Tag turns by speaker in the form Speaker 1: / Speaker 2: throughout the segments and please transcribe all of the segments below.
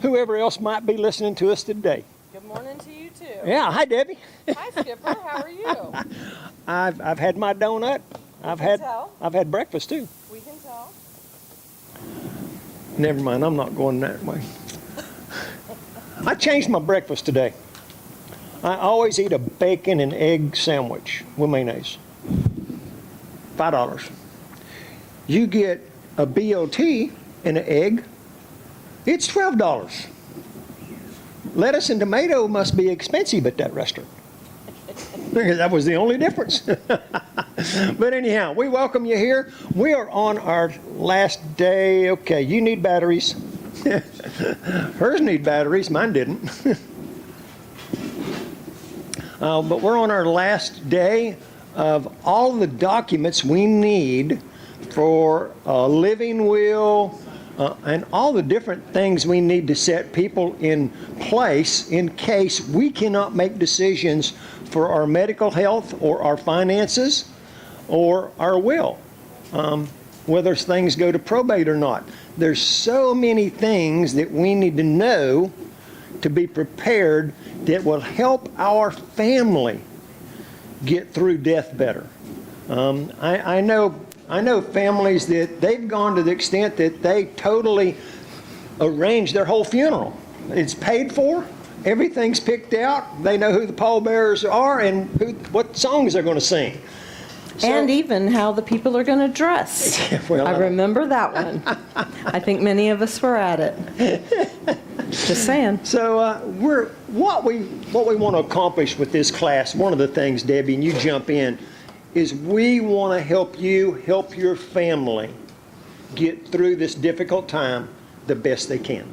Speaker 1: whoever else might be listening to us today.
Speaker 2: Good morning to you too.
Speaker 1: Yeah, hi Debbie.
Speaker 2: Hi Skipper, how are you?
Speaker 1: I've had my donut. I've had breakfast too.
Speaker 2: We can tell.
Speaker 1: Never mind, I'm not going that way. I changed my breakfast today. I always eat a bacon and egg sandwich with mayonnaise. $5. You get a BLT and an egg, it's $12. Lettuce and tomato must be expensive at that restaurant. That was the only difference. But anyhow, we welcome you here. We are on our last day. Okay, you need batteries. Hers need batteries, mine didn't. But we're on our last day of all the documents we need for a living will, and all the different things we need to set people in place in case we cannot make decisions for our medical health or our finances or our will, whether things go to probate or not. There's so many things that we need to know to be prepared that will help our family get through death better. I know families that they've gone to the extent that they totally arrange their whole funeral. It's paid for, everything's picked out, they know who the pallbearers are and what songs they're going to sing. So,
Speaker 2: and even how the people are going to dress.
Speaker 1: Well,
Speaker 2: I remember that one. I think many of us were at it. Just saying.
Speaker 1: So what we want to accomplish with this class, one of the things, Debbie, and you jump in, is we want to help you help your family get through this difficult time the best they can.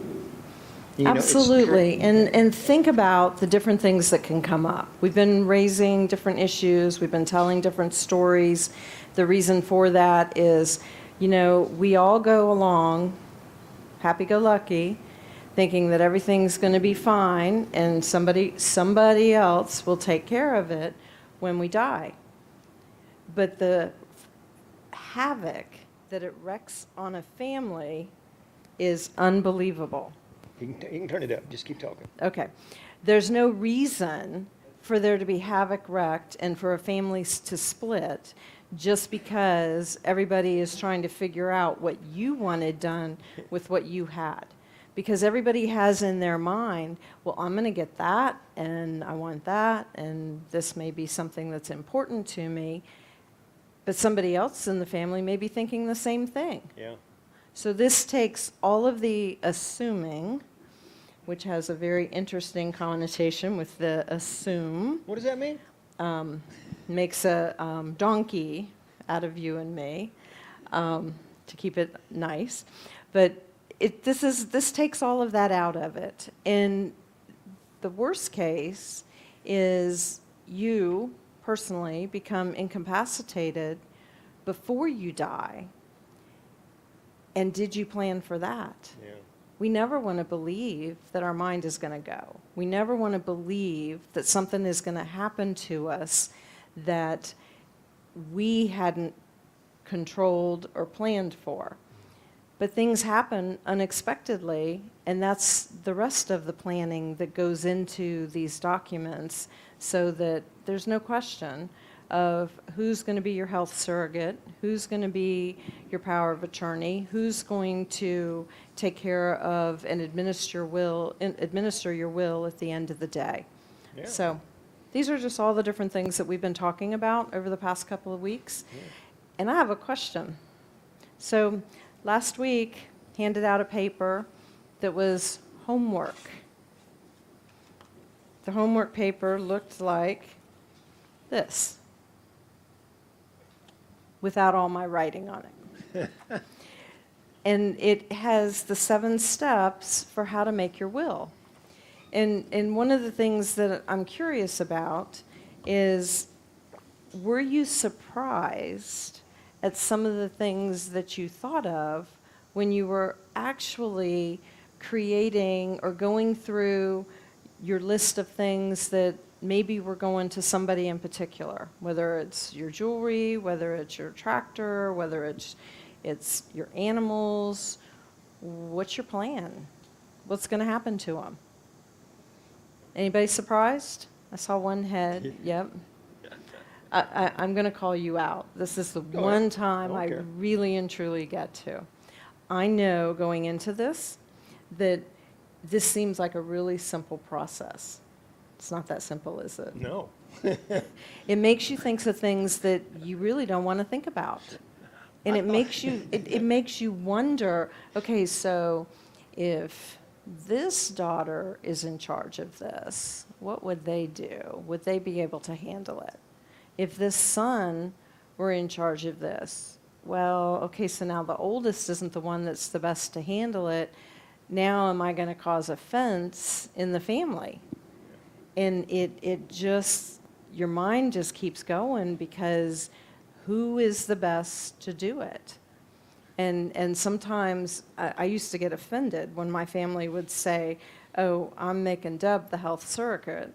Speaker 1: You know,
Speaker 2: absolutely. And think about the different things that can come up. We've been raising different issues. We've been telling different stories. The reason for that is, we all go along happy-go-lucky, thinking that everything's going to be fine and somebody else will take care of it when we die. But the havoc that it wreaks on a family is unbelievable.
Speaker 1: You can turn it up. Just keep talking.
Speaker 2: Okay. There's no reason for there to be havoc wrecked and for a family to split just because everybody is trying to figure out what you wanted done with what you had. Because everybody has in their mind, well, I'm going to get that, and I want that, and this may be something that's important to me. But somebody else in the family may be thinking the same thing.
Speaker 1: Yeah.
Speaker 2: So this takes all of the assuming, which has a very interesting connotation with the assume.
Speaker 1: What does that mean?
Speaker 2: Makes a donkey out of you and me, to keep it nice. But this takes all of that out of it. And the worst case is you personally become incapacitated before you die. And did you plan for that?
Speaker 1: Yeah.
Speaker 2: We never want to believe that our mind is going to go. We never want to believe that something is going to happen to us that we hadn't controlled or planned for. But things happen unexpectedly, and that's the rest of the planning that goes into these documents so that there's no question of who's going to be your health surrogate, who's going to be your power of attorney, who's going to take care of and administer your will at the end of the day.
Speaker 1: Yeah.
Speaker 2: So these are just all the different things that we've been talking about over the past couple of weeks.
Speaker 1: Yeah.
Speaker 2: And I have a question. So last week, handed out a paper that was homework. The homework paper looked like this, without all my writing on it. And it has the 7 steps for how to make your will. And one of the things that I'm curious about is, were you surprised at some of the things that you thought of when you were actually creating or going through your list of things that maybe were going to somebody in particular, whether it's your jewelry, whether it's your tractor, whether it's your animals? What's your plan? what's going to happen to them? Anybody surprised? I saw one head. Yep. I'm going to call you out. This is the one time I really and truly get to. I know going into this that this seems like a really simple process. It's not that simple, is it?
Speaker 1: No.
Speaker 2: It makes you think of things that you really don't want to think about. And it makes you wonder, okay, so if this daughter is in charge of this, what would they do? Would they be able to handle it? If this son were in charge of this, well, okay, so now the oldest isn't the one that's the best to handle it. Now am I going to cause offense in the family? And it just, your mind just keeps going, because who is the best to do it? And sometimes I used to get offended when my family would say, oh, I'm making Deb the health surrogate,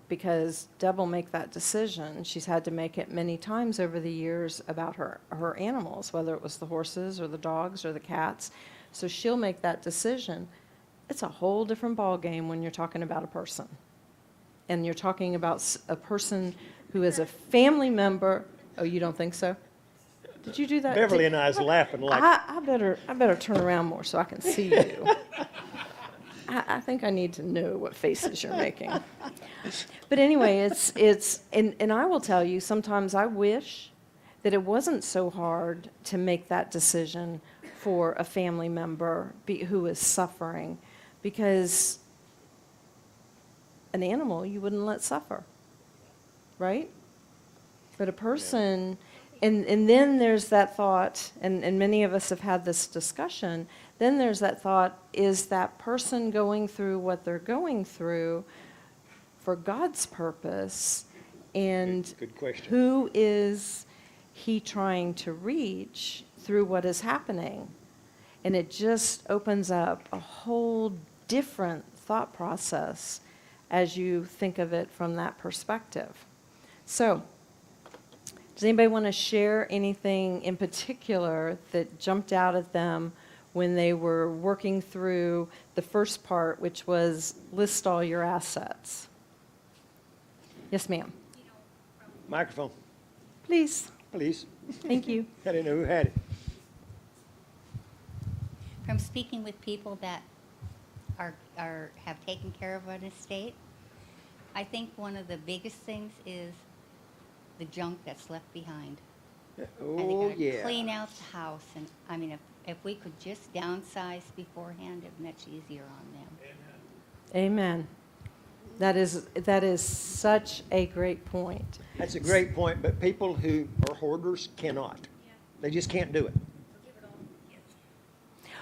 Speaker 2: because Deb will make that decision. She's had to make it many times over the years about her animals, whether it was the horses or the dogs or the cats. So she'll make that decision. It's a whole different ballgame when you're talking about a person. And you're talking about a person who is a family member. Oh, you don't think so? Did you do that?
Speaker 1: Beverly and I was laughing like...
Speaker 2: I better turn around more so I can see you. I think I need to know what faces you're making. But anyway, and I will tell you, sometimes I wish that it wasn't so hard to make that decision for a family member who is suffering, because an animal you wouldn't let suffer, right? But a person... And then there's that thought, and many of us have had this discussion, then there's that thought, is that person going through what they're going through for God's purpose? And
Speaker 1: Good question.
Speaker 2: Who is he trying to reach through what is happening? And it just opens up a whole different thought process as you think of it from that perspective. So, does anybody want to share anything in particular that jumped out at them when they were working through the first part, which was list all your assets? Yes, ma'am.
Speaker 1: Microphone.
Speaker 2: Please.
Speaker 1: Please.
Speaker 2: Thank you.
Speaker 1: I didn't know who had it.
Speaker 3: From speaking with people that have taken care of an estate, I think one of the biggest things is the junk that's left behind. And they
Speaker 1: Oh,
Speaker 3: gotta
Speaker 1: yeah.
Speaker 3: clean out the house, and I mean, if we could just downsize beforehand, it'd be much easier on them.
Speaker 2: Amen. That is such a great point.
Speaker 1: That's a great point, but people who are hoarders cannot. They just can't do it.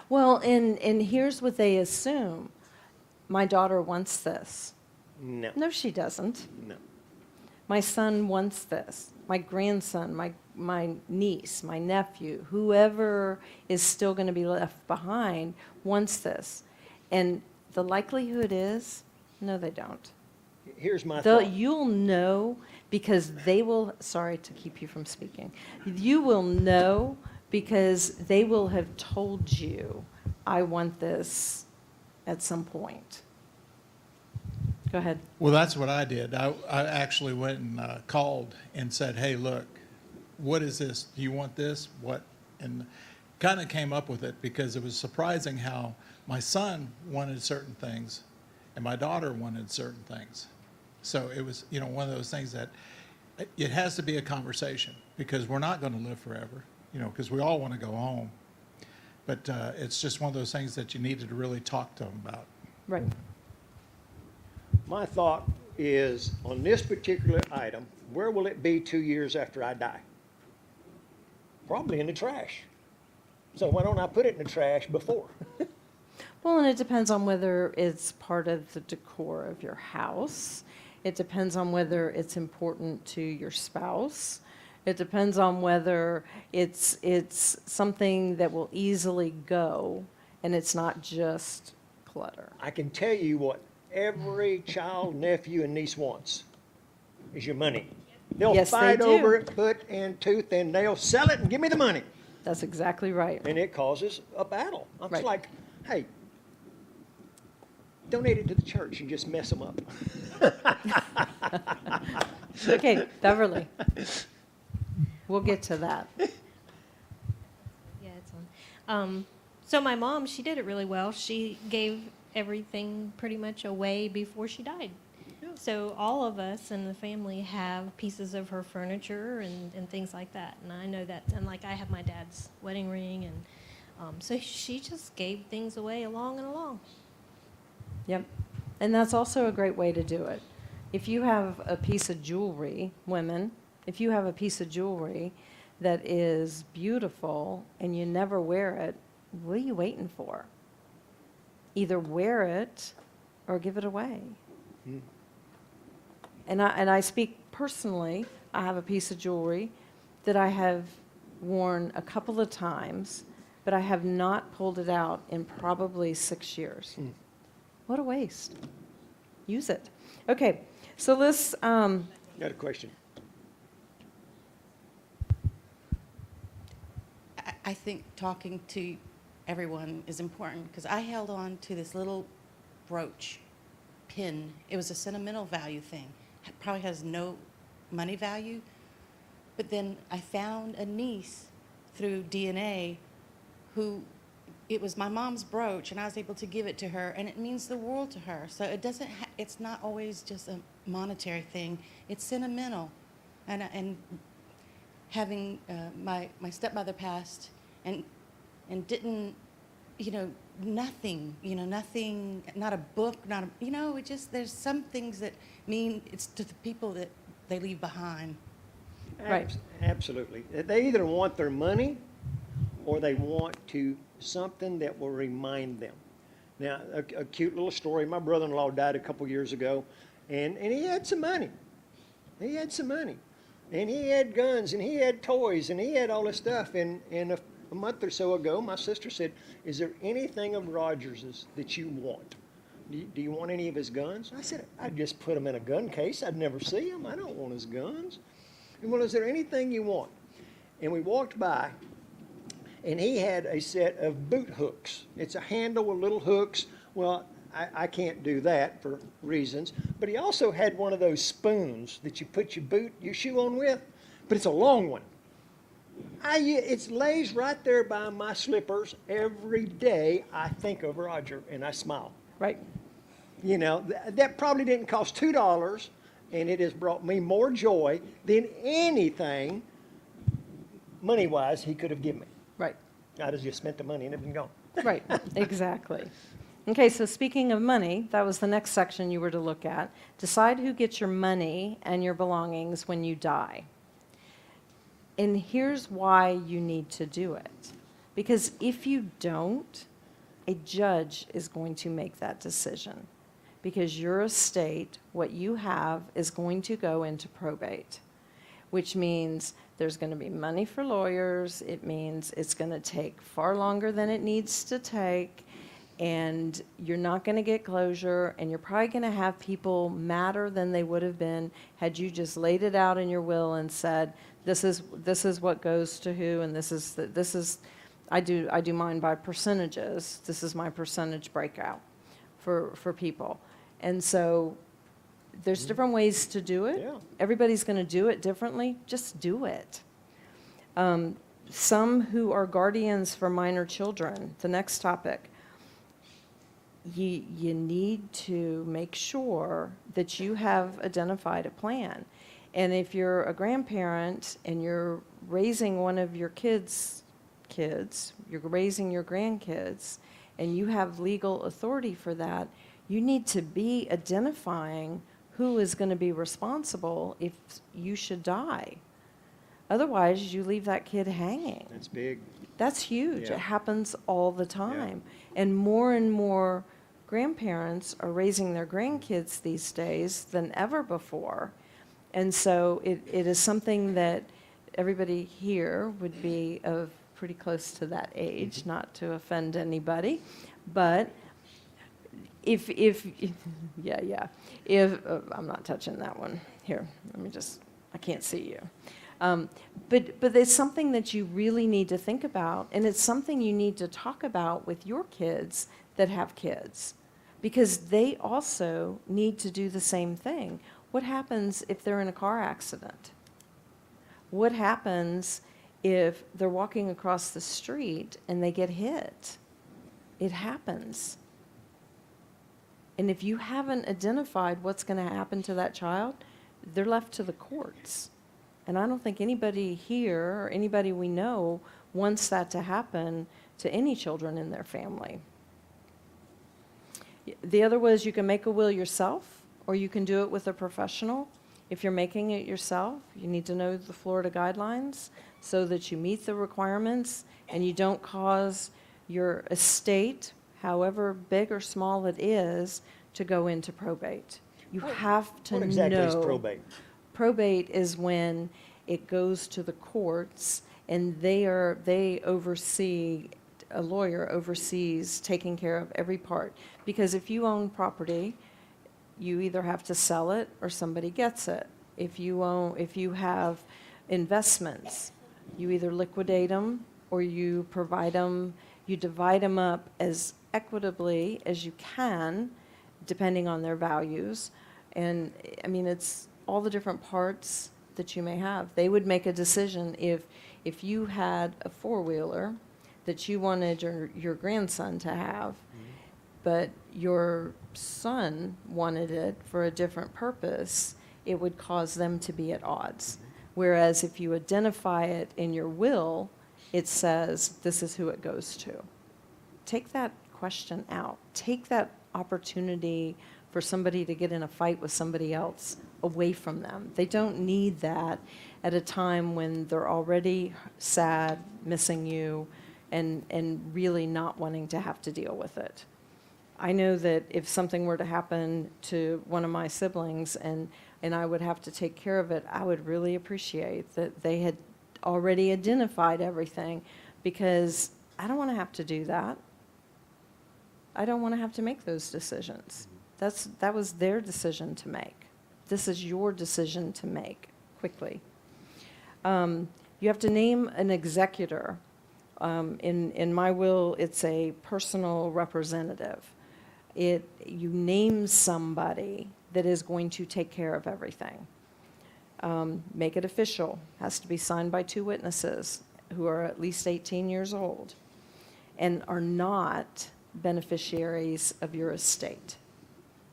Speaker 2: Well, and here's what they assume. My daughter wants this.
Speaker 1: No.
Speaker 2: No, she doesn't.
Speaker 1: No.
Speaker 2: My son wants this. My grandson, my niece, my nephew, whoever is still going to be left behind wants this. And the likelihood is, no, they don't.
Speaker 1: Here's my thought.
Speaker 2: You'll know because they will, sorry to keep you from speaking. You will know because they will have told you, I want this at some point. Go ahead.
Speaker 4: Well, that's what I did. I actually went and called and said, hey, look, what is this? Do you want this? What? And kind of came up with it because it was surprising how my son wanted certain things and my daughter wanted certain things. So it was, one of those things that it has to be a conversation because we're not going to live forever, because we all want to go home. But it's just one of those things that you needed to really talk to them about.
Speaker 2: Right.
Speaker 1: My thought is, on this particular item, where will it be 2 years after I die? Probably in the trash. So why don't I put it in the trash before?
Speaker 2: Well, and it depends on whether it's part of the decor of your house. It depends on whether it's important to your spouse. It depends on whether it's something that will easily go and it's not just clutter.
Speaker 1: I can tell you what every child, nephew, and niece wants is your money. They'll
Speaker 2: Yes, they
Speaker 1: fight
Speaker 2: do.
Speaker 1: over it, foot and tooth, and they'll sell it and give me the money.
Speaker 2: That's exactly right.
Speaker 1: And it causes a battle. I'm
Speaker 2: Right.
Speaker 1: just like, hey, donate it to the church and just mess them up.
Speaker 2: Okay, Beverly. We'll get to that.
Speaker 5: Yeah, it's on. So my mom, she did it really well. She gave everything pretty much away before she died. So all of us in the family have pieces of her furniture and things like that. And I know that. And like I have my dad's wedding ring. And so she just gave things away along and along.
Speaker 2: Yep. And that's also a great way to do it. If you have a piece of jewelry, women, if you have a piece of jewelry that is beautiful and you never wear it, what are you waiting for? Either wear it or give it away. And I speak personally. I have a piece of jewelry that I have worn a couple of times, but I have not pulled it out in probably 6 years. What a waste. Use it. Okay, so let's,
Speaker 1: Got a question.
Speaker 6: I think talking to everyone is important because I held on to this little brooch pin. It was a sentimental value thing. It probably has no money value. But then I found a niece through DNA who, it was my mom's brooch, and I was able to give it to her, and it means the world to her. So it doesn't, it's not always just a monetary thing. It's sentimental. And having my stepmother passed and didn't, nothing, not a book, it just, there's some things that mean it's to the people that they leave behind.
Speaker 2: Right.
Speaker 1: Absolutely. They either want their money or they want something that will remind them. Now, a cute little story. My brother-in-law died a couple years ago, and he had some money. He had some money. And he had guns, and he had toys, and he had all this stuff. And a month or so ago, my sister said, "Is there anything of Rogers's that you want? Do you want any of his guns?" I said, "I'd just put them in a gun case. I'd never see them. I don't want his guns." And, "Well, is there anything you want?" And we walked by, and he had a set of boot hooks. It's a handle with little hooks. Well, I can't do that for reasons. But he also had one of those spoons that you put your shoe on with, but it's a long one. It lays right there by my slippers. Every day I think of Roger and I smile.
Speaker 2: Right.
Speaker 1: That probably didn't cost $2, and it has brought me more joy than anything money-wise he could have given me.
Speaker 2: Right.
Speaker 1: I'd have just spent the money and it been gone.
Speaker 2: Right, exactly. Okay, so speaking of money, that was the next section you were to look at. Decide who gets your money and your belongings when you die. And here's why you need to do it. Because if you don't, a judge is going to make that decision. Because your estate, what you have, is going to go into probate, which means there's going to be money for lawyers. It means it's going to take far longer than it needs to take, and you're not going to get closure, and you're probably going to have people madder than they would have been had you just laid it out in your will and said, this is what goes to who, and this is I do mine by percentages. This is my percentage breakout for people. And so there's different ways to do it.
Speaker 1: Yeah.
Speaker 2: Everybody's going to do it differently. Just do it. Some who are guardians for minor children, the next topic, you need to make sure that you have identified a plan. And if you're a grandparent and you're raising one of your kids, you're raising your grandkids, and you have legal authority for that, you need to be identifying who is going to be responsible if you should die. Otherwise, you leave that kid hanging.
Speaker 1: That's big.
Speaker 2: That's huge.
Speaker 1: Yeah.
Speaker 2: It happens all the time. And more grandparents are raising their grandkids these days than ever before. And so it is something that everybody here would be of pretty close to that age, not to offend anybody. But if I'm not touching that one. Here, I can't see you. But it's something that you really need to think about, and it's something you need to talk about with your kids that have kids. because they also need to do the same thing. What happens if they're in a car accident? What happens if they're walking across the street and they get hit? It happens. And if you haven't identified what's going to happen to that child, they're left to the courts. And I don't think anybody here or anybody we know wants that to happen to any children in their family. The other was you can make a will yourself, or you can do it with a professional. If you're making it yourself, you need to know the Florida guidelines so that you meet the requirements and you don't cause your estate, however big or small it is, to go into probate. You have to know.
Speaker 1: What exactly is probate?
Speaker 2: Probate is when it goes to the courts and they oversee, a lawyer oversees taking care of every part. Because if you own property, you either have to sell it or somebody gets it. If you have investments, you either liquidate them or you provide them, you divide them up as equitably as you can, depending on their values. And I mean, it's all the different parts that you may have. They would make a decision if you had a four-wheeler that you wanted your grandson to have, but your son wanted it for a different purpose, it would cause them to be at odds. Whereas if you identify it in your will, it says this is who it goes to. Take that question out. Take that opportunity for somebody to get in a fight with somebody else away from them. They don't need that at a time when they're already sad, missing you, and really not wanting to have to deal with it. I know that if something were to happen to one of my siblings and I would have to take care of it, I would really appreciate that they had already identified everything, because I don't want to have to do that. I don't want to have to make those decisions. That was their decision to make. This is your decision to make quickly. You have to name an executor. In my will, it's a personal representative. You name somebody that is going to take care of everything. Make it official. Has to be signed by 2 witnesses who are at least 18 years old and are not beneficiaries of your estate,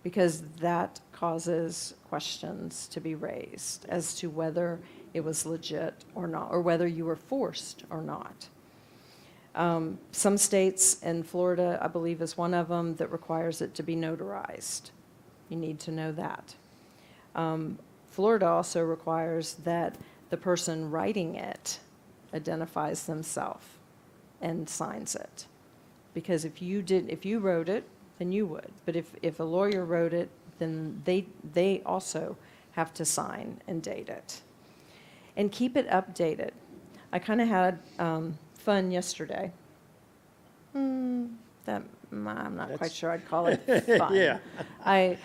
Speaker 2: because that causes questions to be raised as to whether it was legit or not, or whether you were forced or not. Some states, and Florida, I believe, is one of them, that requires it to be notarized. You need to know that. Florida also requires that the person writing it identifies themselves and signs it. Because if you wrote it, then you would. But if a lawyer wrote it, then they also have to sign and date it. And keep it updated. I kind of had fun yesterday. I'm not quite sure I'd call it fun.
Speaker 1: Yeah.
Speaker 2: I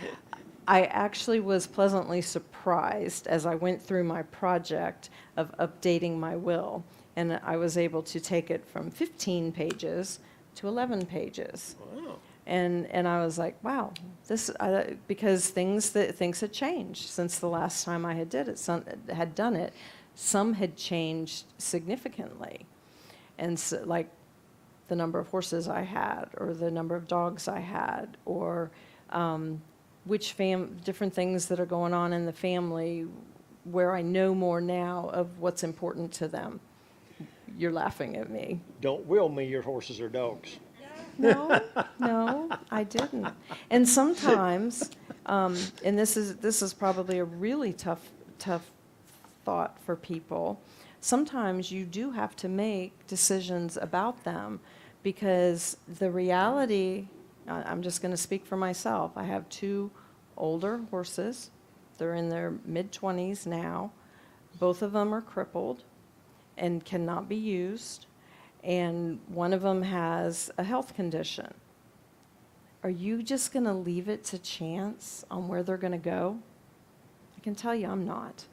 Speaker 2: actually was pleasantly surprised as I went through my project of updating my will, and I was able to take it from 15 pages to 11 pages.
Speaker 1: Wow.
Speaker 2: And I was like, wow, because things had changed since the last time I had done it. Some had changed significantly, and so, like the number of horses I had, or the number of dogs I had, or different things that are going on in the family, where I know more now of what's important to them. You're laughing at me.
Speaker 1: Don't will me your horses or dogs.
Speaker 2: No, I didn't. And sometimes, and this is probably a really tough thought for people. Sometimes you do have to make decisions about them, because the reality, I'm just going to speak for myself. I have 2 older horses. They're in their mid-20s now. Both of them are crippled and cannot be used. And one of them has a health condition. Are you just going to leave it to chance on where they're going to go? I can tell you I'm not.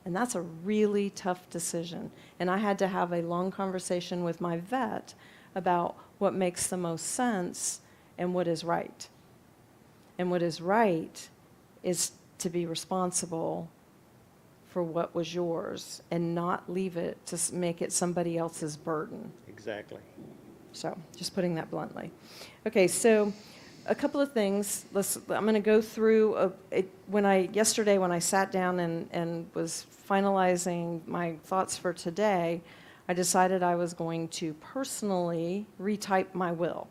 Speaker 2: And that's a really tough decision. And I had to have a long conversation with my vet about what makes the most sense and what is right. And what is right is to be responsible for what was yours and not leave it to make it somebody else's burden.
Speaker 1: Exactly.
Speaker 2: So, just putting that bluntly. Okay, so a couple of things. I'm going to go through yesterday when I sat down and was finalizing my thoughts for today, I decided I was going to personally retype my will.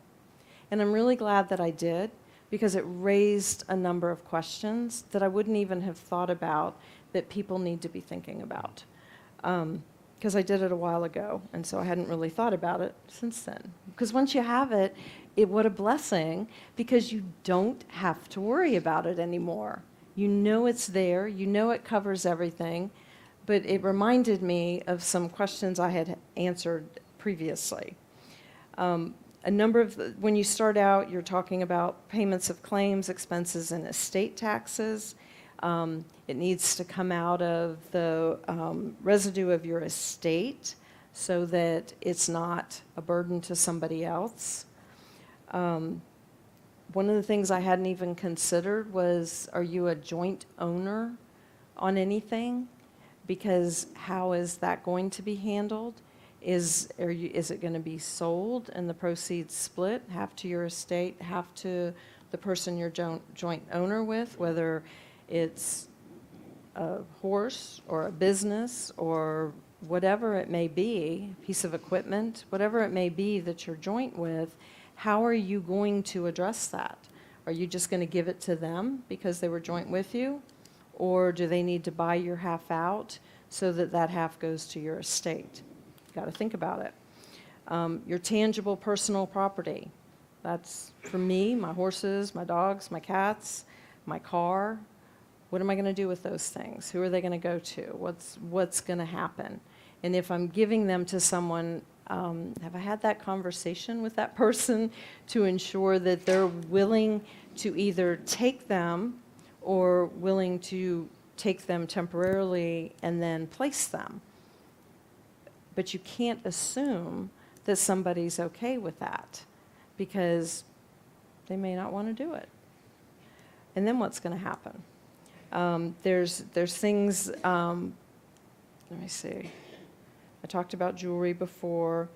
Speaker 2: And I'm really glad that I did, because it raised a number of questions that I wouldn't even have thought about that people need to be thinking about. Because I did it a while ago, and so I hadn't really thought about it since then. Because once you have it, what a blessing, because you don't have to worry about it anymore. You know it's there, you know it covers everything, but it reminded me of some questions I had answered previously. When you start out, you're talking about payments of claims, expenses, and estate taxes. It needs to come out of the residue of your estate so that it's not a burden to somebody else. One of the things I hadn't even considered was, are you a joint owner on anything? Because how is that going to be handled? Is it going to be sold and the proceeds split, half to your estate, half to the person you're joint owner with, whether it's a horse or a business or whatever it may be, piece of equipment, whatever it may be that you're joint with, how are you going to address that? Are you just going to give it to them because they were joint with you? Or do they need to buy your half out so that that half goes to your estate? You've got to think about it. Your tangible personal property. That's, for me, my horses, my dogs, my cats, my car. What am I going to do with those things? Who are they going to go to? What's going to happen? And if I'm giving them to someone, have I had that conversation with that person to ensure that they're willing to either take them or willing to take them temporarily and then place them? But you can't assume that somebody's okay with that, because they may not want to do it. And then what's going to happen? There's things, let me see. I talked about jewelry before.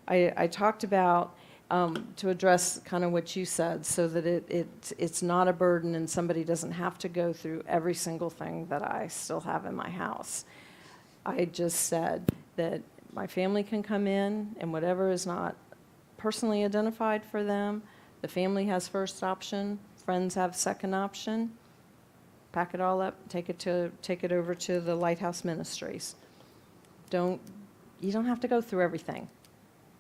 Speaker 2: I talked about, to address kind of what you said, so that it's not a burden and somebody doesn't have to go through every single thing that I still have in my house. I just said that my family can come in, and whatever is not personally identified for them, the family has first option, friends have second option. Pack it all up, take it over to the Lighthouse Ministries. You don't have to go through everything.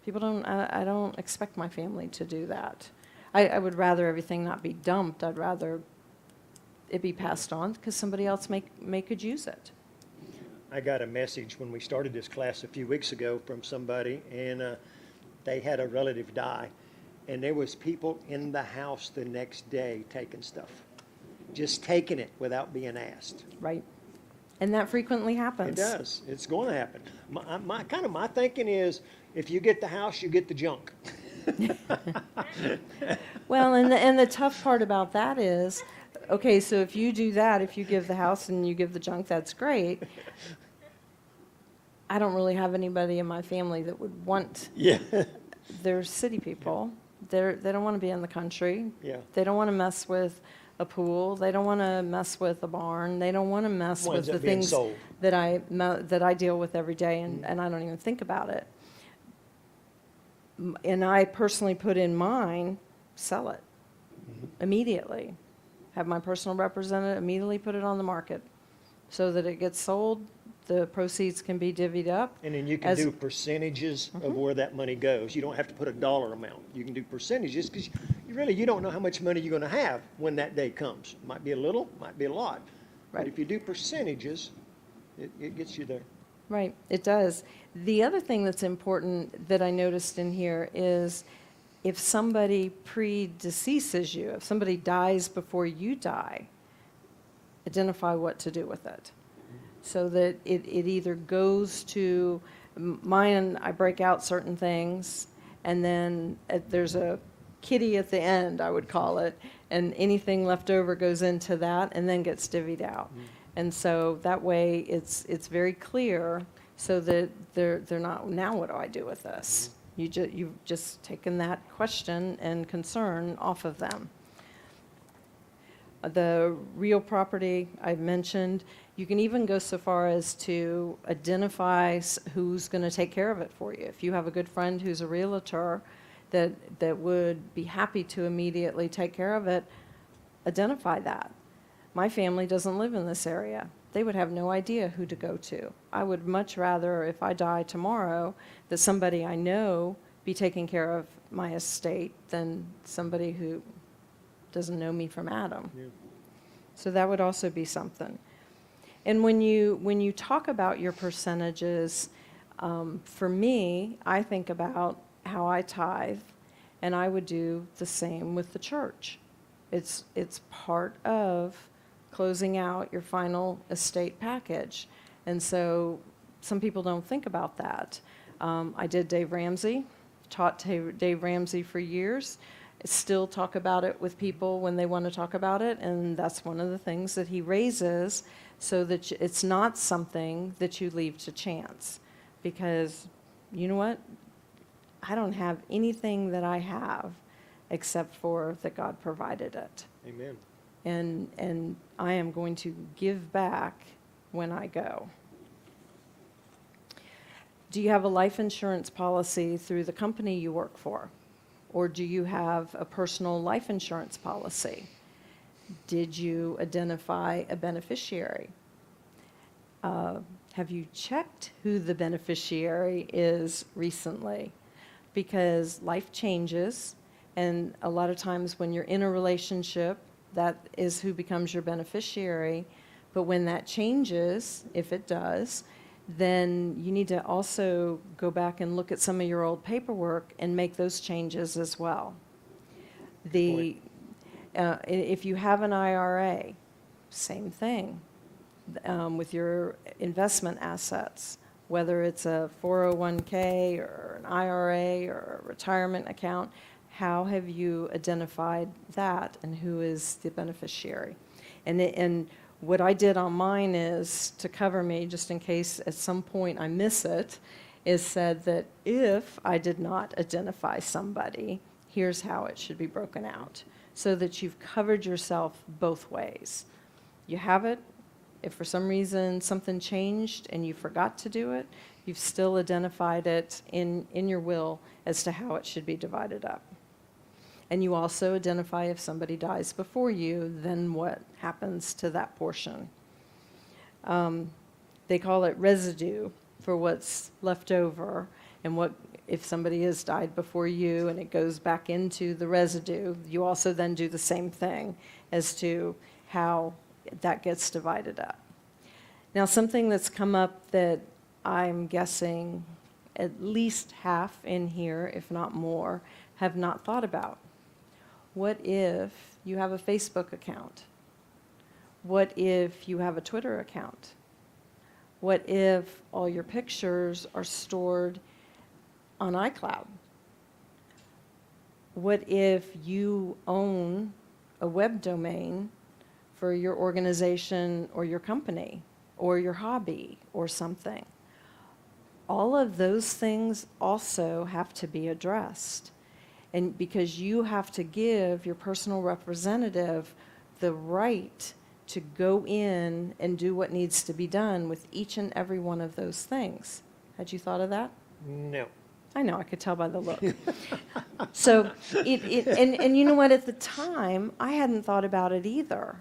Speaker 2: I don't expect my family to do that. I would rather everything not be dumped. I'd rather it be passed on because somebody else may could use it.
Speaker 1: I got a message when we started this class a few weeks ago from somebody, and they had a relative die, and there was people in the house the next day taking stuff, just taking it without being asked.
Speaker 2: Right. And that frequently happens.
Speaker 1: It does. It's going to happen. My thinking is, if you get the house, you get the junk.
Speaker 2: Well, and the tough part about that is, okay, so if you do that, if you give the house and you give the junk, that's great. I don't really have anybody in my family that would want.
Speaker 1: Yeah.
Speaker 2: They're city people. They don't want to be in the country.
Speaker 1: Yeah.
Speaker 2: They don't want to mess with a pool. They don't want to mess with a barn. They don't want to mess with
Speaker 1: Winds
Speaker 2: the
Speaker 1: up being
Speaker 2: things
Speaker 1: sold.
Speaker 2: that I deal with every day, and I don't even think about it. And I personally put in mine, sell it immediately. Have my personal representative immediately put it on the market so that it gets sold. The proceeds can be divvied up.
Speaker 1: And then you can do percentages of where that money goes. You don't have to put a dollar amount. You can do percentages because you don't know how much money you're going to have when that day comes. Might be a little, might be a lot.
Speaker 2: Right.
Speaker 1: But if you do percentages, it gets you there.
Speaker 2: Right, it does. The other thing that's important that I noticed in here is if somebody predeceases you, if somebody dies before you die, identify what to do with it. So that it either goes to mine, I break out certain things, and then there's a kitty at the end, I would call it, and anything left over goes into that and then gets divvied out. And so that way, it's very clear, so that they're not, now what do I do with this? You've just taken that question and concern off of them. The real property I've mentioned, you can even go so far as to identify who's going to take care of it for you. If you have a good friend who's a realtor that would be happy to immediately take care of it, identify that. My family doesn't live in this area. They would have no idea who to go to. I would much rather, if I die tomorrow, that somebody I know be taking care of my estate than somebody who doesn't know me from Adam.
Speaker 1: Yeah.
Speaker 2: So that would also be something. And when you talk about your percentages, for me, I think about how I tithe, and I would do the same with the church. It's part of closing out your final estate package. And so some people don't think about that. I did Dave Ramsey, taught Dave Ramsey for years. Still talk about it with people when they want to talk about it, and that's one of the things that he raises, so that it's not something that you leave to chance. Because you know what? I don't have anything that I have except for that God provided it.
Speaker 1: Amen.
Speaker 2: And I am going to give back when I go. Do you have a life insurance policy through the company you work for? Or do you have a personal life insurance policy? Did you identify a beneficiary? Have you checked who the beneficiary is recently? Because life changes, and a lot of times when you're in a relationship, that is who becomes your beneficiary. But when that changes, if it does, then you need to also go back and look at some of your old paperwork and make those changes as well. If you have an IRA, same thing with your investment assets, whether it's a 401k or an IRA or a retirement account. How have you identified that, and who is the beneficiary? And what I did on mine is, to cover me, just in case at some point I miss it, is said that if I did not identify somebody, here's how it should be broken out, so that you've covered yourself both ways. You have it. If for some reason something changed and you forgot to do it, you've still identified it in your will as to how it should be divided up. And you also identify if somebody dies before you, then what happens to that portion. They call it residue for what's left over, and what if somebody has died before you and it goes back into the residue, you also then do the same thing as to how that gets divided up. Now, something that's come up that I'm guessing at least half in here, if not more, have not thought about. What if you have a Facebook account? What if you have a Twitter account? What if all your pictures are stored on iCloud? What if you own a web domain for your organization or your company or your hobby or something? All of those things also have to be addressed. And because you have to give your personal representative the right to go in and do what needs to be done with each and every one of those things. Had you thought of that?
Speaker 1: No.
Speaker 2: I know, I could tell by the look. So, and you know what, at the time, I hadn't thought about it either.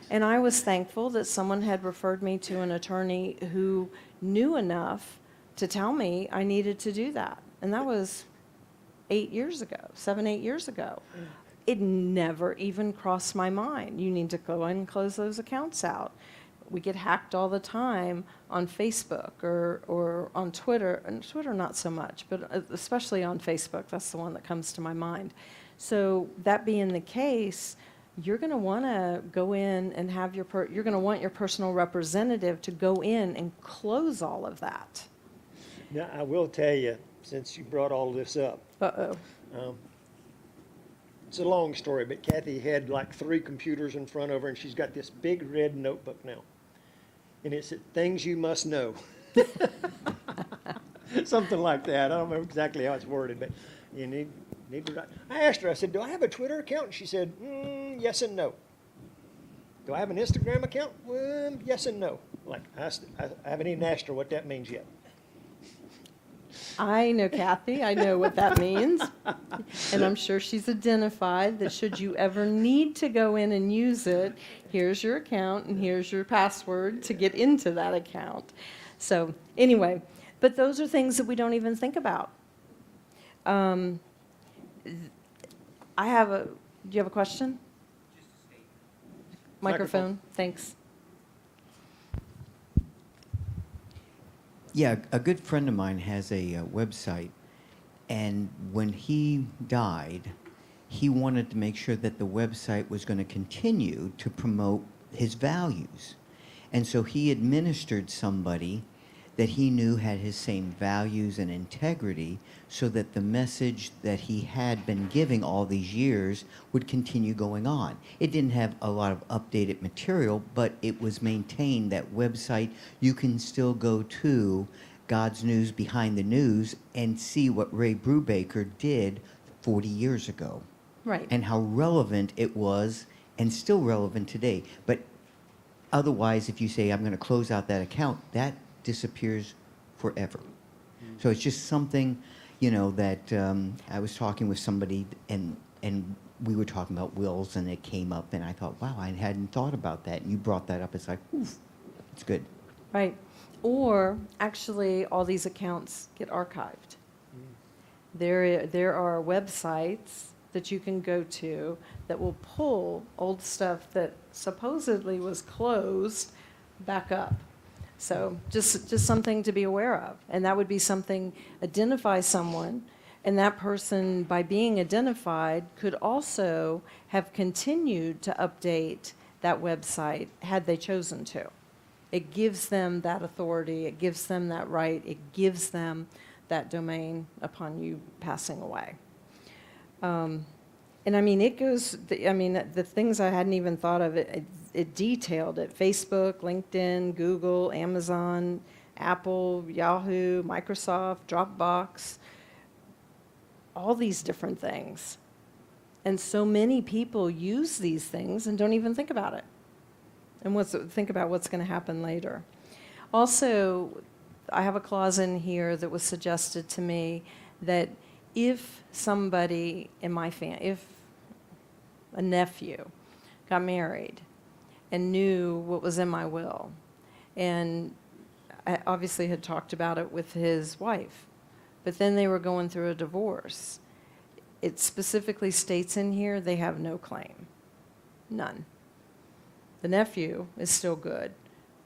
Speaker 2: And I was thankful that someone had referred me to an attorney who knew enough to tell me I needed to do that. And that was 8 years ago, 7, 8 years ago. It never even crossed my mind. You need to go and close those accounts out. We get hacked all the time on Facebook or on Twitter, and Twitter not so much, but especially on Facebook. That's the one that comes to my mind. So that being the case, you're going to want to go in and have you're going to want your personal representative to go in and close all of that.
Speaker 1: Now, I will tell you, since you brought all this up,
Speaker 2: Uh-oh.
Speaker 1: It's a long story, but Kathy had like 3 computers in front of her, and she's got this big red notebook now. And it's things you must know. Something like that. I don't remember exactly how it's worded, but you need to write. I asked her, I said, do I have a Twitter account? And she said, yes and no. Do I have an Instagram account? Well, yes and no. Like, I haven't even asked her what that means yet.
Speaker 2: I know Kathy, I know what that means. And I'm sure she's identified that should you ever need to go in and use it, here's your account and here's your password to get into that account. So anyway, but those are things that we don't even think about. Do you have a question? Microphone, thanks.
Speaker 7: Yeah, a good friend of mine has a website, and when he died, he wanted to make sure that the website was going to continue to promote his values. And so he administered somebody that he knew had his same values and integrity, so that the message that he had been giving all these years would continue going on. It didn't have a lot of updated material, but it was maintained. That website, you can still go to God's News Behind the News and see what Ray Brubaker did 40 years ago.
Speaker 2: Right.
Speaker 7: And how relevant it was, and still relevant today. But otherwise, if you say, I'm going to close out that account, that disappears forever. So it's just something, that I was talking with somebody, and we were talking about wills, and it came up, and I thought, wow, I hadn't thought about that. And you brought that up. It's like, oof, it's good.
Speaker 2: Right. Or actually, all these accounts get archived. There are websites that you can go to that will pull old stuff that supposedly was closed back up. So just something to be aware of. And that would be something, identify someone, and that person, by being identified, could also have continued to update that website had they chosen to. It gives them that authority, it gives them that right, it gives them that domain upon you passing away. And I mean, it goes, the things I hadn't even thought of, it detailed it. Facebook, LinkedIn, Google, Amazon, Apple, Yahoo, Microsoft, Dropbox, all these different things. And so many people use these things and don't even think about it. And think about what's going to happen later. Also, I have a clause in here that was suggested to me that if somebody in my family, if a nephew got married and knew what was in my will, and I obviously had talked about it with his wife, but then they were going through a divorce, it specifically states in here they have no claim. None. The nephew is still good,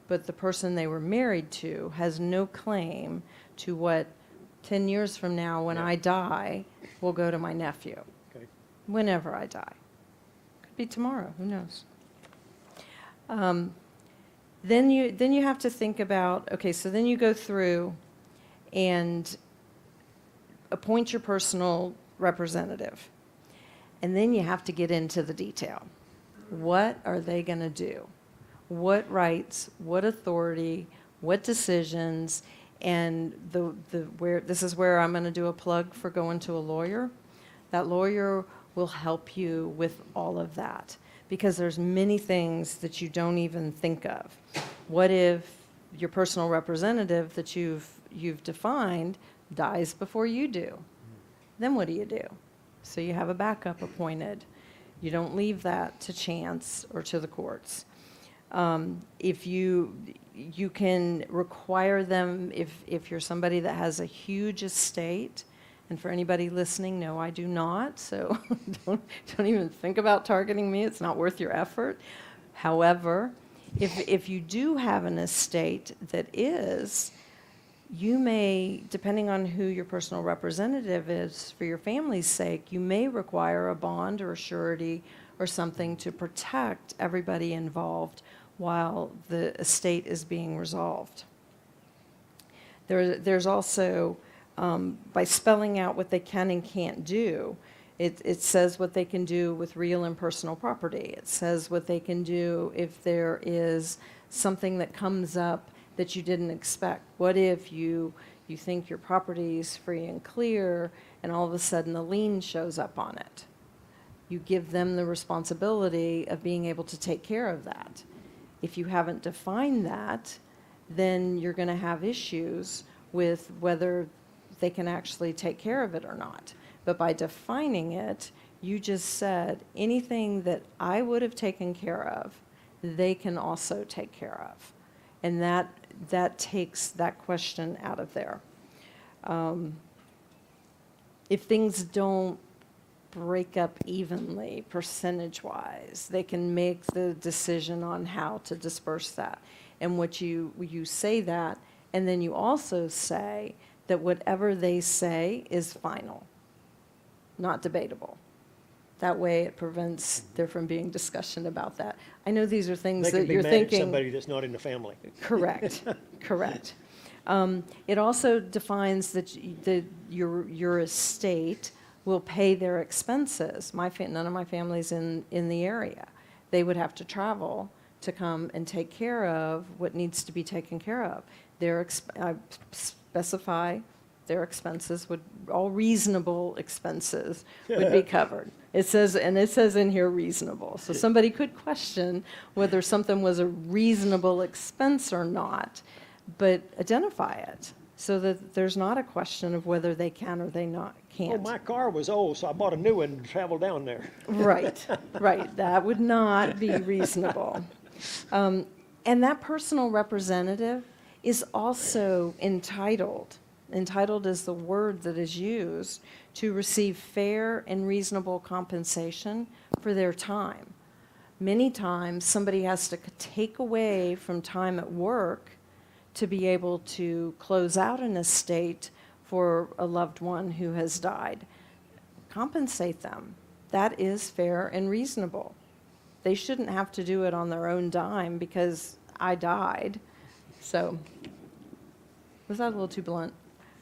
Speaker 2: but the person they were married to has no claim to what 10 years from now, when I die, will go to my nephew.
Speaker 1: Okay.
Speaker 2: Whenever I die. Could be tomorrow, who knows? Then you have to think about, okay, so then you go through and appoint your personal representative. And then you have to get into the detail. What are they going to do? What rights, what authority, what decisions, and this is where I'm going to do a plug for going to a lawyer. That lawyer will help you with all of that, because there's many things that you don't even think of. What if your personal representative that you've defined dies before you do? Then what do you do? So you have a backup appointed. You don't leave that to chance or to the courts. If you can require them, if you're somebody that has a huge estate, and for anybody listening, no, I do not, so don't even think about targeting me. It's not worth your effort. However, if you do have an estate that is, you may, depending on who your personal representative is, for your family's sake, you may require a bond or a surety or something to protect everybody involved while the estate is being resolved. There's also, by spelling out what they can and can't do, It says what they can do with real and personal property. It says what they can do if there is something that comes up that you didn't expect. What if you think your property is free and clear, and all of a sudden a lien shows up on it? You give them the responsibility of being able to take care of that. If you haven't defined that, then you're going to have issues with whether they can actually take care of it or not. But by defining it, you just said anything that I would have taken care of, they can also take care of. And that takes that question out of there. If things don't break up evenly, percentage-wise, they can make the decision on how to disperse that. And what you say that, and then you also say that whatever they say is final, not debatable. That way it prevents there from being discussion about that. I know these are things
Speaker 1: They
Speaker 2: that
Speaker 1: can be
Speaker 2: you're
Speaker 1: mad at
Speaker 2: thinking.
Speaker 1: somebody that's not in the family.
Speaker 2: Correct, correct. It also defines that your estate will pay their expenses. None of my family's in the area. They would have to travel to come and take care of what needs to be taken care of. I specify their expenses all reasonable expenses would be covered. It says in here reasonable. So somebody could question whether something was a reasonable expense or not, but identify it so that there's not a question of whether they can or they can't.
Speaker 1: Oh, my car was old, so I bought a new one and traveled down there.
Speaker 2: Right, right. That would not be reasonable. And that personal representative is also entitled. Entitled is the word that is used to receive fair and reasonable compensation for their time. Many times, somebody has to take away from time at work to be able to close out an estate for a loved one who has died. Compensate them. That is fair and reasonable. They shouldn't have to do it on their own dime because I died. So, was that a little too blunt?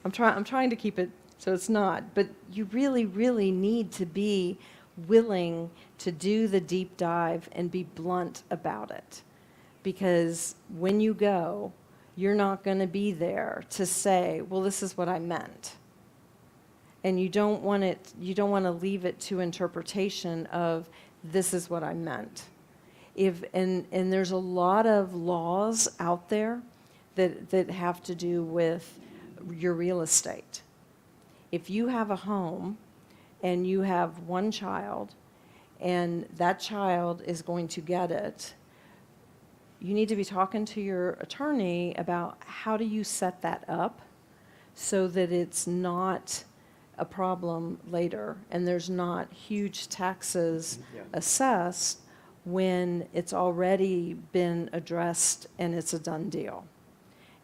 Speaker 2: I'm trying to keep it so it's not. But you really, really need to be willing to do the deep dive and be blunt about it. Because when you go, you're not going to be there to say, well, this is what I meant. And you don't want to leave it to interpretation of this is what I meant. And there's a lot of laws out there that have to do with your real estate. If you have a home and you have one child and that child is going to get it, you need to be talking to your attorney about how do you set that up so that it's not a problem later and there's not huge taxes assessed when it's already been addressed and it's a done deal.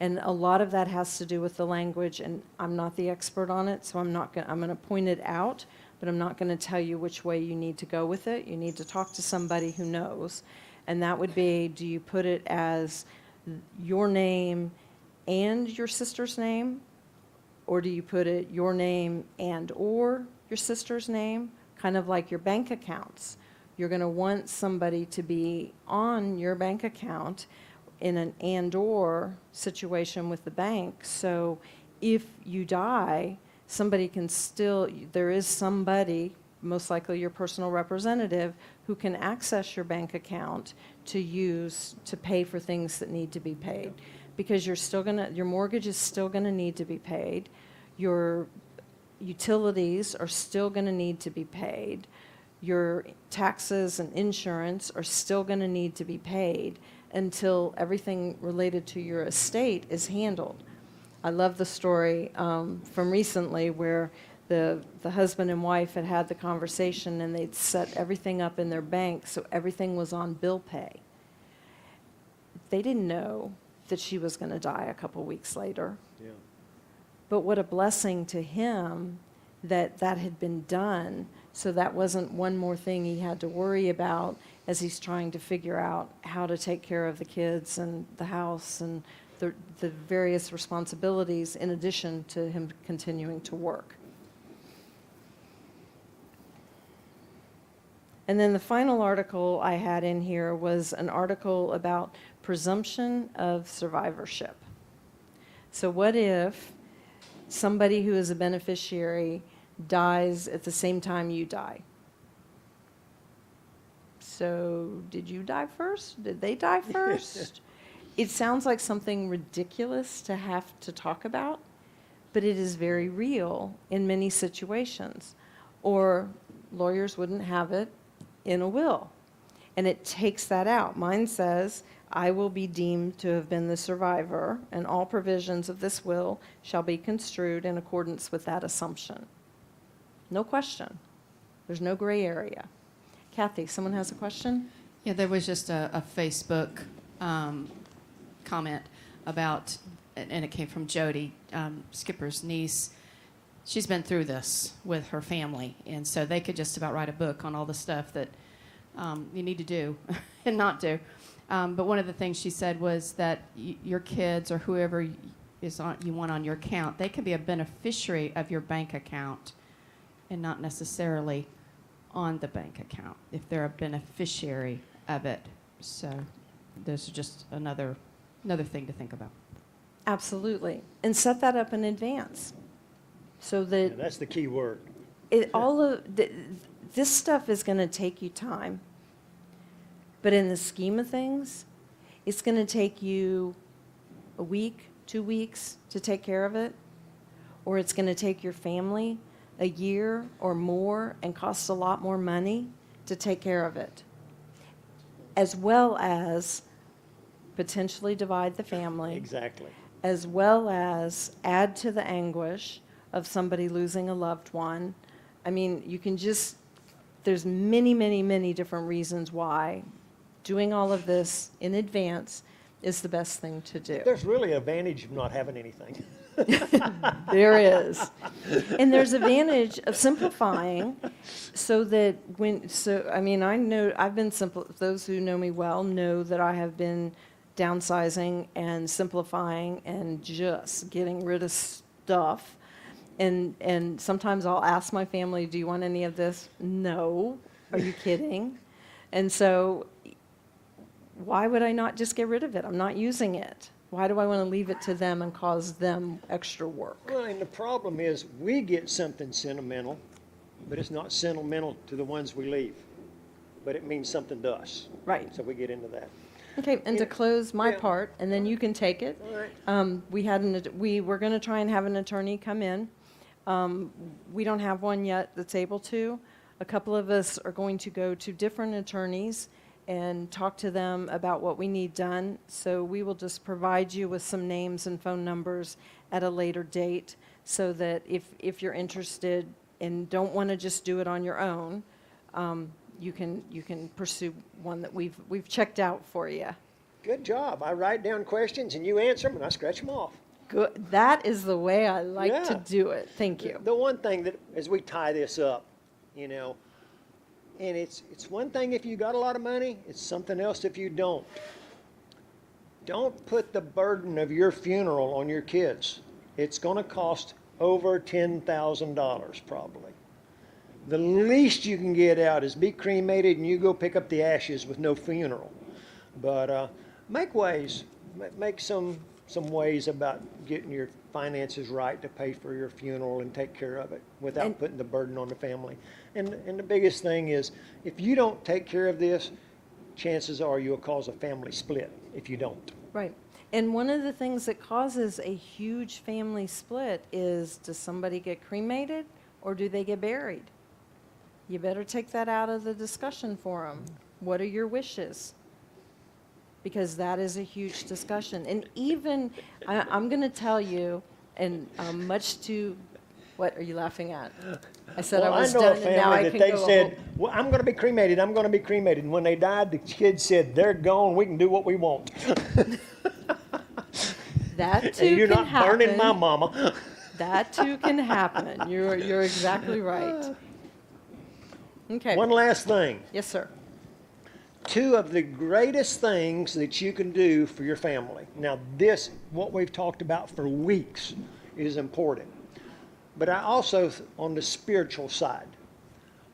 Speaker 2: And a lot of that has to do with the language, and I'm not the expert on it, so I'm going to point it out, but I'm not going to tell you which way you need to go with it. You need to talk to somebody who knows. And that would be, do you put it as your name and your sister's name? Or do you put it your name and or your sister's name? Kind of like your bank accounts. You're going to want somebody to be on your bank account in an and or situation with the bank. So if you die, there is somebody, most likely your personal representative, who can access your bank account to use to pay for things that need to be paid. Because your mortgage is still going to need to be paid. Your utilities are still going to need to be paid. Your taxes and insurance are still going to need to be paid until everything related to your estate is handled. I love the story from recently where the husband and wife had the conversation and they'd set everything up in their bank so everything was on bill pay. They didn't know that she was going to die a couple weeks later.
Speaker 1: Yeah.
Speaker 2: But what a blessing to him that had been done, so that wasn't one more thing he had to worry about as he's trying to figure out how to take care of the kids and the house and the various responsibilities in addition to him continuing to work. And then the final article I had in here was an article about presumption of survivorship. So what if somebody who is a beneficiary dies at the same time you die? So did you die first? Did they die first? It sounds like something ridiculous to have to talk about, but it is very real in many situations. Or lawyers wouldn't have it in a will. And it takes that out. Mine says, I will be deemed to have been the survivor, and all provisions of this will shall be construed in accordance with that assumption. No question. There's no gray area. Kathy, someone has a question?
Speaker 8: Yeah, there was just a Facebook comment about, and it came from Jody, Skipper's niece. She's been through this with her family, and so they could just about write a book on all the stuff that you need to do and not do. But one of the things she said was that your kids or whoever is on, you want on your account, they can be a beneficiary of your bank account and not necessarily on the bank account if they're a beneficiary of it. So there's just another thing to think about.
Speaker 2: Absolutely. And set that up in advance so that
Speaker 1: Yeah, that's the key word.
Speaker 2: this stuff is going to take you time. But in the scheme of things, it's going to take you a week, 2 weeks to take care of it, or it's going to take your family a year or more and cost a lot more money to take care of it, as well as potentially divide the family,
Speaker 1: Exactly.
Speaker 2: as well as add to the anguish of somebody losing a loved one. I mean, you can just, there's many, many, many different reasons why doing all of this in advance is the best thing to do.
Speaker 1: There's really an advantage of not having anything.
Speaker 2: There is. And there's advantage of simplifying so that I mean, I know I've been simple, those who know me well know that I have been downsizing and simplifying and just getting rid of stuff. And sometimes I'll ask my family, do you want any of this? No. Are you kidding? And so why would I not just get rid of it? I'm not using it. Why do I want to leave it to them and cause them extra work?
Speaker 1: Well, and the problem is we get something sentimental, but it's not sentimental to the ones we leave. But it means something to us.
Speaker 2: Right.
Speaker 1: So we get into that.
Speaker 2: Okay, and to
Speaker 1: Yeah.
Speaker 2: close my
Speaker 1: Yeah.
Speaker 2: part, and then you can take it.
Speaker 1: All right.
Speaker 2: We were going to try and have an attorney come in. We don't have one yet that's able to. A couple of us are going to go to different attorneys and talk to them about what we need done. So we will just provide you with some names and phone numbers at a later date so that if you're interested and don't want to just do it on your own, you can pursue one that we've checked out for you.
Speaker 1: Good job. I write down questions and you answer them and I scratch them off.
Speaker 2: Good. That is the way I like to
Speaker 1: Yeah.
Speaker 2: do it. Thank you.
Speaker 1: The one thing that, as we tie this up, you know, and it's one thing if you got a lot of money, it's something else if you don't. Don't put the burden of your funeral on your kids. It's going to cost over $10,000 probably. The least you can get out is be cremated and you go pick up the ashes with no funeral. But make ways, make some ways about getting your finances right to pay for your funeral and take care of it without putting the burden on the family. And the biggest thing is, if you don't take care of this, chances are you'll cause a family split if you don't.
Speaker 2: Right. And one of the things that causes a huge family split is, does somebody get cremated or do they get buried? You better take that out of the discussion forum. What are your wishes? Because that is a huge discussion. And even, I'm going to tell you, and much to, what are you laughing at? I said
Speaker 1: Well,
Speaker 2: I was
Speaker 1: know
Speaker 2: done
Speaker 1: a
Speaker 2: and now I
Speaker 1: family
Speaker 2: can
Speaker 1: that
Speaker 2: go
Speaker 1: they
Speaker 2: home.
Speaker 1: said, well, I'm going to be cremated, I'm going to be cremated. And when they died, the kids said, they're gone, we can do what we want.
Speaker 2: That too
Speaker 1: And you're
Speaker 2: can
Speaker 1: not
Speaker 2: happen.
Speaker 1: burning my mama.
Speaker 2: That too can happen. You're exactly right. Okay.
Speaker 1: One last thing.
Speaker 2: Yes, sir.
Speaker 1: Two of the greatest things that you can do for your family. Now this, what we've talked about for weeks, is important. But I also, on the spiritual side,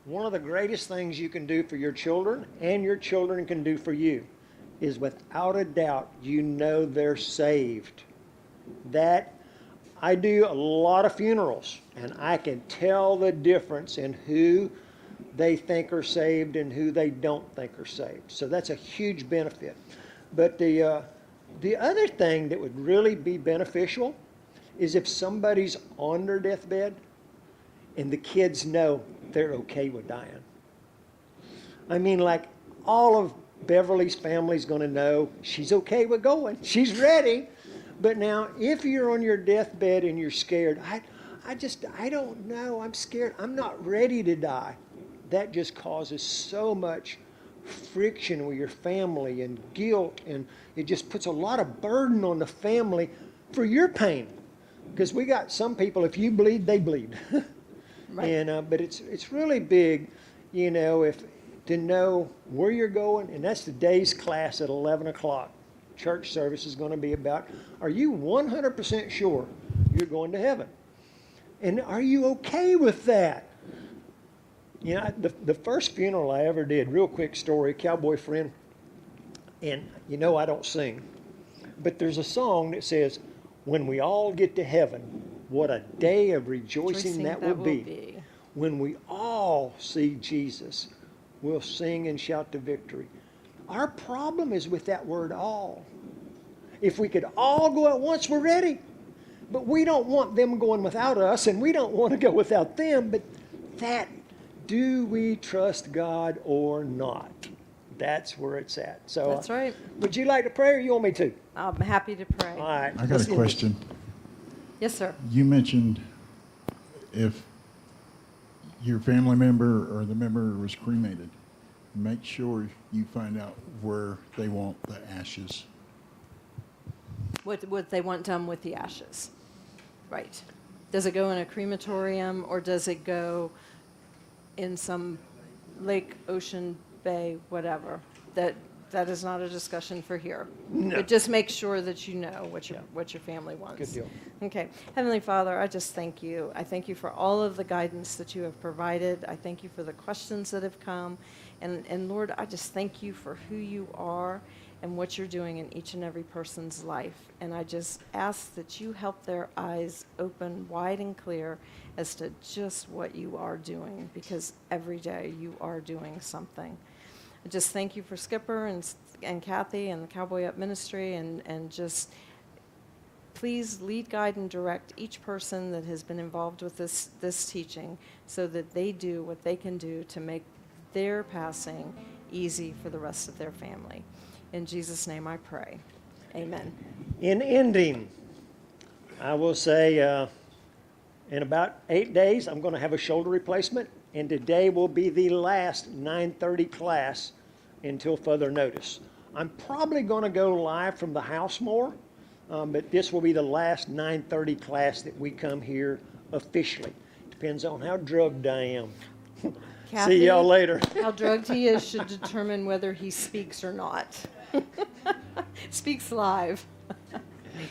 Speaker 1: one of the greatest things you can do for your children and your children can do for you is without a doubt, you know they're saved. That I do a lot of funerals, and I can tell the difference in who they think are saved and who they don't think are saved. So that's a huge benefit. But the other thing that would really be beneficial is if somebody's on their deathbed and the kids know they're okay with dying. I mean, like, all of Beverly's family's going to know she's okay with going. She's ready. But now, if you're on your deathbed and you're scared, I don't know, I'm scared, I'm not ready to die. That just causes so much friction with your family and guilt, and it just puts a lot of burden on the family for your pain. Because we got some people, if you bleed, they bleed.
Speaker 2: Right.
Speaker 1: And but it's really big, you know, if to know where you're going, and that's today's class at 11 o'clock. Church service is going to be about, are you 100% sure you're going to heaven? And are you okay with that? You know, the first funeral I ever did, real quick story, cowboy friend, and you know I don't sing, but there's a song that says, when we all get to heaven, what a day of rejoicing that will be. When we all see Jesus, we'll sing and shout to victory. Our problem is with that word all. If we could all go at once, we're ready. But we don't want them going without us, and we don't want to go without them. But that, do we trust God or not? That's where it's at. So
Speaker 2: That's right.
Speaker 1: Would you like to pray, or you want me to?
Speaker 2: I'm happy to pray.
Speaker 1: All right.
Speaker 9: I got a question.
Speaker 2: Yes, sir.
Speaker 9: You mentioned if your family member or the member was cremated, make sure you find out where they want the ashes.
Speaker 2: What they want done with the ashes. Right. Does it go in a crematorium, or does it go in some lake, ocean, bay, whatever? That is not a discussion for here.
Speaker 1: No.
Speaker 2: But just make sure that you know what your family wants.
Speaker 1: Good deal.
Speaker 2: Okay. Heavenly Father, I just thank you. I thank you for all of the guidance that you have provided. I thank you for the questions that have come. And Lord, I just thank you for who you are and what you're doing in each and every person's life. And I just ask that you help their eyes open wide and clear as to just what you are doing, because every day you are doing something. I just thank you for Skipper and Kathy and the Cowboy-up ministry, and just please lead, guide, and direct each person that has been involved with this teaching, so that they do what they can do to make their passing easy for the rest of their family. In Jesus' name I pray. Amen.
Speaker 1: In ending, I will say in about 8 days, I'm going to have a shoulder replacement, and today will be the last 9:30 class until further notice. I'm probably going to go live from the house more, but this will be the last 9:30 class that we come here officially. Depends on how drugged I am.
Speaker 2: Kathy,
Speaker 1: See y'all later.
Speaker 2: how drugged he is should determine whether he speaks or not. Speaks live.